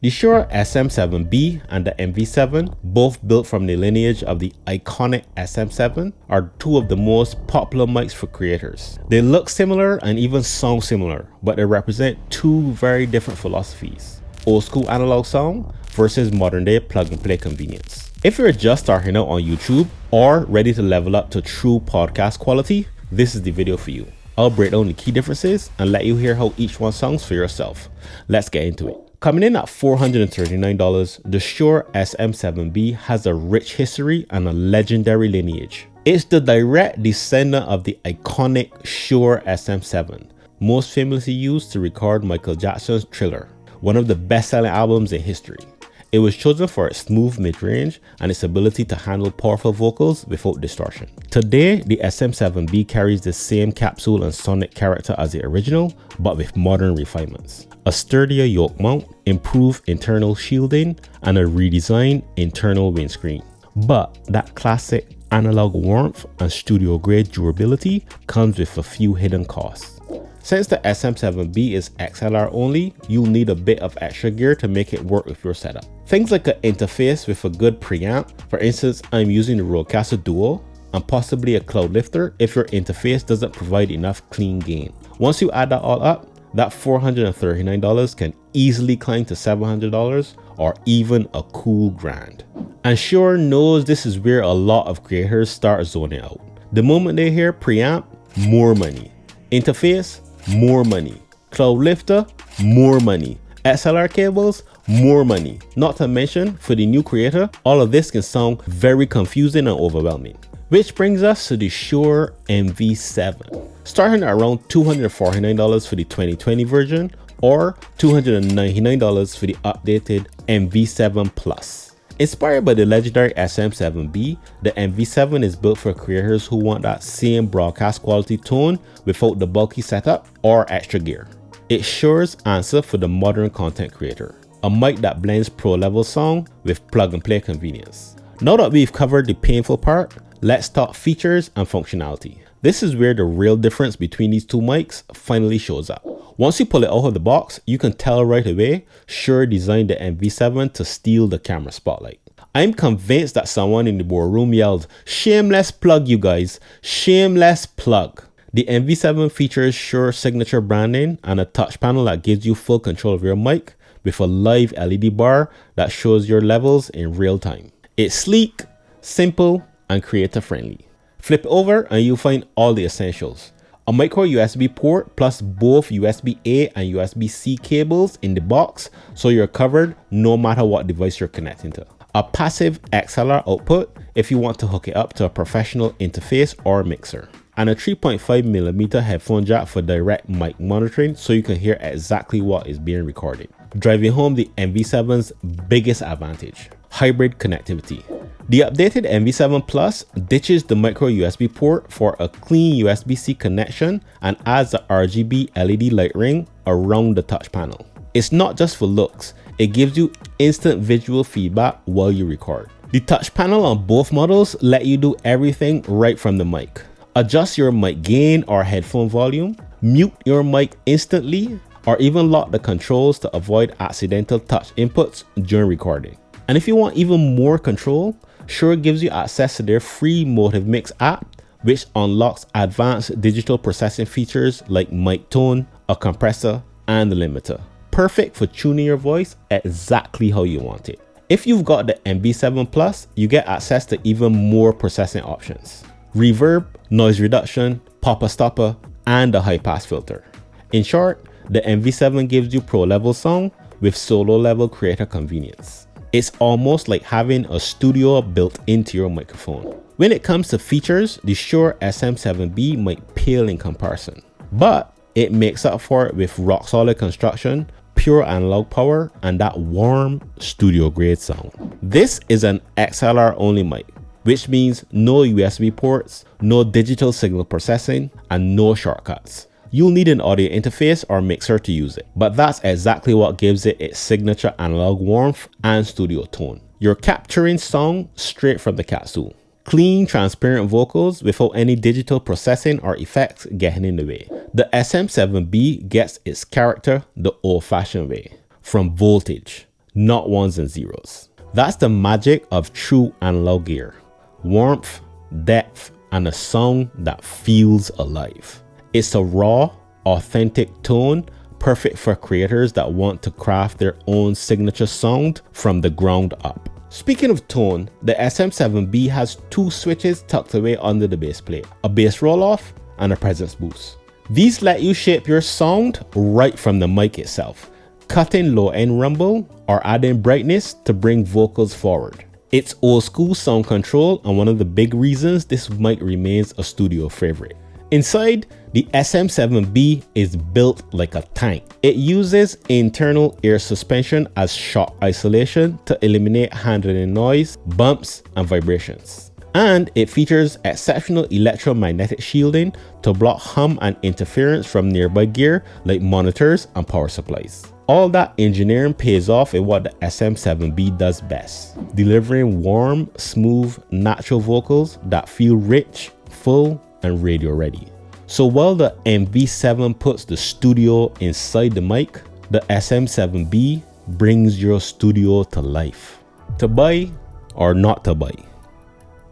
The Shure SM7B and the MV7, both built from the lineage of the iconic SM7, are two of the most popular mics for creators. They look similar and even sound similar, but they represent two very different philosophies: old school analog sound versus modern day plug and play convenience. If you're just starting out on YouTube or ready to level up to true podcast quality, this is the video for you. I'll break down the key differences and let you hear how each one sounds for yourself. Let's get into it. Coming in at $439, the Shure SM7B has a rich history and a legendary lineage. It's the direct descendant of the iconic Shure SM7, most famously used to record Michael Jackson's Thriller, one of the best-selling albums in history. It was chosen for its smooth mid-range and its ability to handle powerful vocals without distortion. Today, the SM7B carries the same capsule and sonic character as the original, but with modern refinements. A sturdier yoke mount, improved internal shielding, and a redesigned internal windscreen. But that classic analog warmth and studio-grade durability comes with a few hidden costs. Since the SM7B is XLR only, you'll need a bit of extra gear to make it work with your setup. Things like an interface with a good preamp. For instance, I'm using the Rodecaster Duo, and possibly a cloud lifter if your interface doesn't provide enough clean gain. Once you add that all up, that $439 can easily climb to $700 or even a cool grand. And Shure knows this is where a lot of creators start zoning out. The moment they hear preamp, more money. Interface, more money. Cloud lifter, more money. XLR cables, more money. Not to mention, for the new creator, all of this can sound very confusing and overwhelming. Which brings us to the Shure MV7. Starting at around $249 for the 2020 version or $299 for the updated MV7 Plus. Inspired by the legendary SM7B, the MV7 is built for creators who want that same broadcast quality tone without the bulky setup or extra gear. It's Shure's answer for the modern content creator, a mic that blends pro-level sound with plug-and-play convenience. Now that we've covered the painful part, let's talk features and functionality. This is where the real difference between these two mics finally shows up. Once you pull it out of the box, you can tell right away Shure designed the MV7 to steal the camera spotlight. I'm convinced that someone in the boardroom yelled, "Shameless plug, you guys, shameless plug." The MV7 features Shure signature branding and a touch panel that gives you full control of your mic with a live LED bar that shows your levels in real time. It's sleek, simple, and creator friendly. Flip it over and you'll find all the essentials. A micro USB port plus both USB-A and USB-C cables in the box, so you're covered no matter what device you're connecting to. A passive XLR output if you want to hook it up to a professional interface or mixer. And a 3.5mm headphone jack for direct mic monitoring so you can hear exactly what is being recorded. Driving home the MV7's biggest advantage: hybrid connectivity. The updated MV7 Plus ditches the micro USB port for a clean USB-C connection and adds the RGB LED light ring around the touch panel. It's not just for looks, it gives you instant visual feedback while you record. The touch panel on both models let you do everything right from the mic. Adjust your mic gain or headphone volume, mute your mic instantly, or even lock the controls to avoid accidental touch inputs during recording. And if you want even more control, Shure gives you access to their free Motive Mix app, which unlocks advanced digital processing features like mic tone, a compressor, and a limiter. Perfect for tuning your voice exactly how you want it. If you've got the MV7 Plus, you get access to even more processing options: reverb, noise reduction, popper stopper, and a high pass filter. In short, the MV7 gives you pro level sound with solo level creator convenience. It's almost like having a studio built into your microphone. When it comes to features, the Shure SM7B might pale in comparison, but it makes up for it with rock solid construction, pure analog power, and that warm studio grade sound. This is an XLR only mic, which means no USB ports, no digital signal processing, and no shortcuts. You'll need an audio interface or mixer to use it, but that's exactly what gives it its signature analog warmth and studio tone. You're capturing sound straight from the capsule. Clean, transparent vocals without any digital processing or effects getting in the way. The SM7B gets its character the old-fashioned way. From voltage not ones and zeros. That's the magic of true analog gear. Warmth, depth, and a sound that feels alive. It's a raw, authentic tone, perfect for creators that want to craft their own signature sound from the ground up. Speaking of tone, the SM7B has two switches tucked away under the bass plate, a bass roll-off and a presence boost. These let you shape your sound right from the mic itself, cutting low-end rumble or adding brightness to bring vocals forward. It's old school sound control and one of the big reasons this mic remains a studio favorite. Inside, the SM7B is built like a tank. It uses internal air suspension as shock isolation to eliminate handling noise, bumps, and vibrations. And it features exceptional electromagnetic shielding to block hum and interference from nearby gear like monitors and power supplies. All that engineering pays off in what the SM7B does best, delivering warm, smooth, natural vocals that feel rich, full, and radio ready. So while the MV7 puts the studio inside the mic, the SM7B brings your studio to life. To buy or not to buy?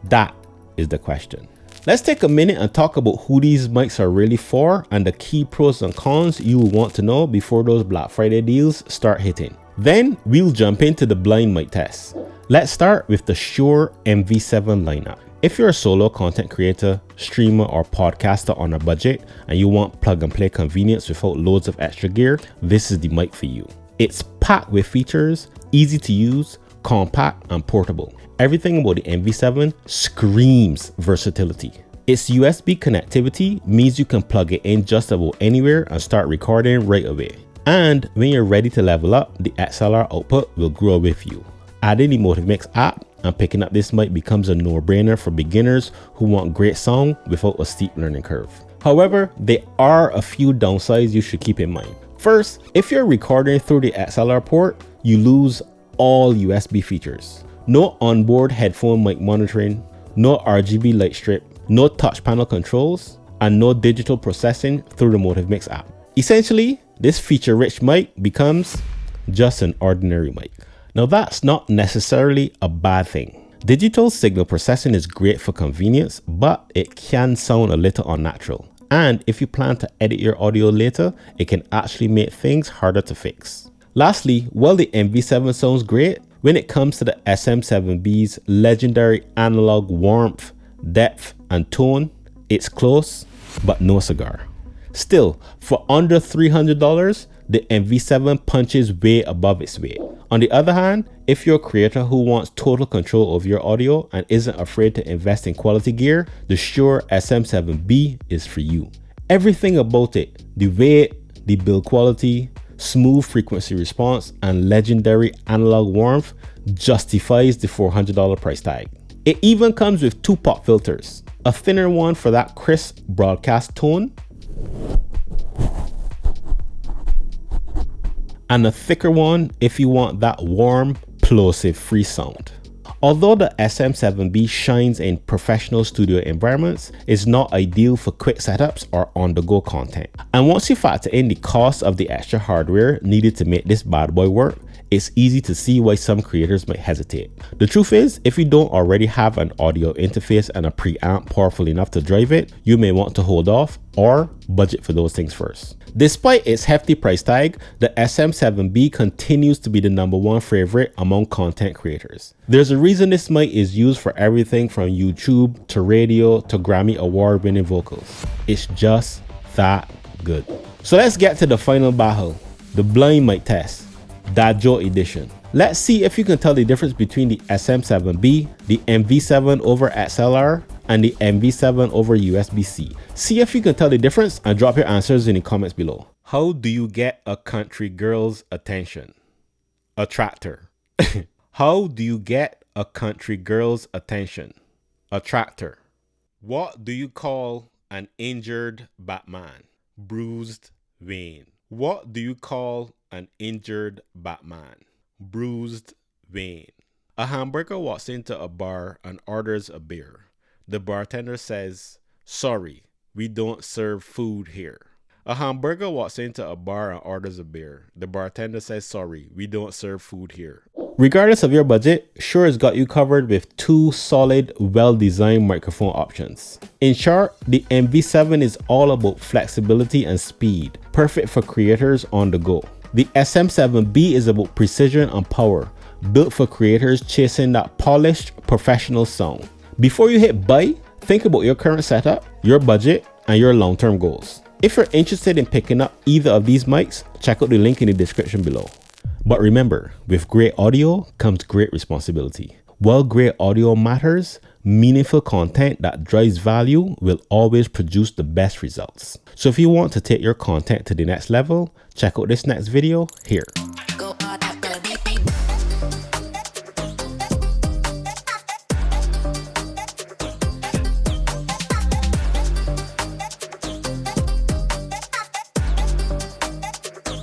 That is the question. Let's take a minute and talk about who these mics are really for and the key pros and cons you will want to know before those Black Friday deals start hitting. Then we'll jump into the blind mic test. Let's start with the Shure MV7 lineup. If you're a solo content creator, streamer, or podcaster on a budget and you want plug and play convenience without loads of extra gear, this is the mic for you. It's packed with features, easy to use, compact, and portable. Everything about the MV7 screams versatility. Its USB connectivity means you can plug it in just about anywhere and start recording right away. And when you're ready to level up, the XLR output will grow with you. Adding the Motive Mix app and picking up this mic becomes a no-brainer for beginners who want great sound without a steep learning curve. However, there are a few downsides you should keep in mind. First, if you're recording through the XLR port, you lose all USB features. No onboard headphone mic monitoring, no RGB light strip, no touch panel controls, and no digital processing through the Motive Mix app. Essentially, this feature-rich mic becomes just an ordinary mic. Now that's not necessarily a bad thing. Digital signal processing is great for convenience, but it can sound a little unnatural. And if you plan to edit your audio later, it can actually make things harder to fix. Lastly, while the MV7 sounds great, when it comes to the SM7B's legendary analog warmth, depth, and tone, it's close, but no cigar. Still, for under $300, the MV7 punches way above its weight. On the other hand, if you're a creator who wants total control of your audio and isn't afraid to invest in quality gear, the Shure SM7B is for you. Everything about it, the weight, the build quality, smooth frequency response, and legendary analog warmth justifies the $400 price tag. It even comes with two pop filters, a thinner one for that crisp broadcast tone, and a thicker one if you want that warm, plosive free sound. Although the SM7B shines in professional studio environments, it's not ideal for quick setups or on-the-go content. And once you factor in the cost of the extra hardware needed to make this bad boy work, it's easy to see why some creators might hesitate. The truth is, if you don't already have an audio interface and a preamp powerful enough to drive it, you may want to hold off or budget for those things first. Despite its hefty price tag, the SM7B continues to be the #1 favorite among content creators. There's a reason this mic is used for everything from YouTube to radio to Grammy award-winning vocals. It's just that good. So let's get to the final battle, the blind mic test, Dajo edition. Let's see if you can tell the difference between the SM7B, the MV7 over XLR, and the MV7 over USB-C. See if you can tell the difference and drop your answers in the comments below. How do you get a country girl's attention? A tractor. How do you get a country girl's attention? A tractor. What do you call an injured Batman? Bruised Wayne. What do you call an injured Batman? Bruised Wayne. A hamburger walks into a bar and orders a beer. The bartender says, "Sorry, we don't serve food here." A hamburger walks into a bar and orders a beer. The bartender says, "Sorry, we don't serve food here." Regardless of your budget, Shure's got you covered with two solid, well-designed microphone options. In short, the MV7 is all about flexibility and speed, perfect for creators on the go. The SM7B is about precision and power, built for creators chasing that polished, professional sound. Before you hit buy, think about your current setup, your budget, and your long-term goals. If you're interested in picking up either of these mics, check out the link in the description below. But remember, with great audio comes great responsibility. While great audio matters, meaningful content that drives value will always produce the best results. So if you want to take your content to the next level, check out this next video here.